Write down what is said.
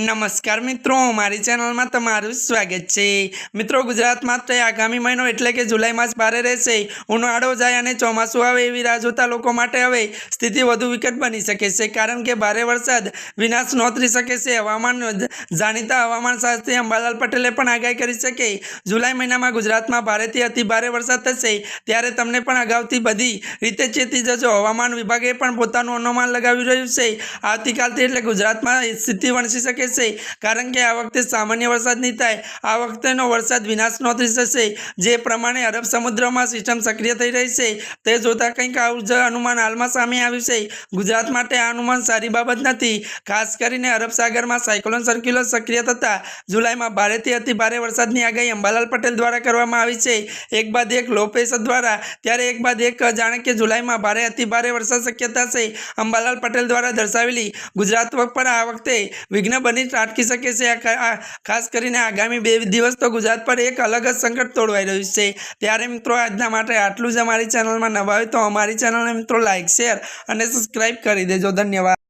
नमस्कार मित्रों, मारी चैनल में तमारुं स्वागत है। मित्रों, गुजरात में तो आगामी महीनो एटले के जुलाई मास भारे रहेशे। उनाळो जाए अने चोमासुं आवे एवी राह जोता लोको माटे हवे स्थिति वधु विकट बनी शके छे, कारण के भारे वरसाद विनाश नोंधी शके छे। हवामान जाणीता हवामानशास्त्री अंबालाल पटेले पण आगाही करी छे के जुलाई महीनामां गुजरातमां भारेथी अति भारे वरसाद थशे, त्यारे तमने पण अगाउथी बधी रीते चेती जजो। हवामान विभागे पण पोतानुं अनुमान लगावी रह्युं छे। आवतीकालथी एटले गुजरातमां स्थिति वणसी शके छे, कारण के आ वखते सामान्य वरसाद नहीं थाय। आ वखतेनो वरसाद विनाश नोंधी जशे। जे प्रमाणे अरब समुद्र में सिस्टम सक्रिय थई रही है ते जोता कंईक आवुं ज अनुमान हालमां सामे आव्युं छे। गुजरात माटे आ अनुमान सारी बाबत नथी। खास करीने अरब सागर में साइक्लोन सर्क्युलर सक्रिय थता जुलाई में भारेथी अति भारे वरसादनी आगाही अंबालाल पटेल द्वारा करवामां आवी छे। एक बाद एक लो प्रेशर द्वारा त्यारे एक बाद एक जाणे के जुलाई में भारे अति भारे वरसाद शक्यता छे। अंबालाल पटेल द्वारा दर्शावेली गुजरात पर आ वखते विघ्न बनी अटकी शके छे। खास करीने आगामी 2 दिवस तो गुजरात पर एक अलग ज संकट तोड़वाई रह्युं छे। त्यारे मित्रों, आजना माटे आटલું જ। અમારી ચેનલમાં નવા હોય તો અમારી ચેનલને મિત્રો लाइक शेर અને સબસ્क्राइब કરી દેજો। धन्यवाद।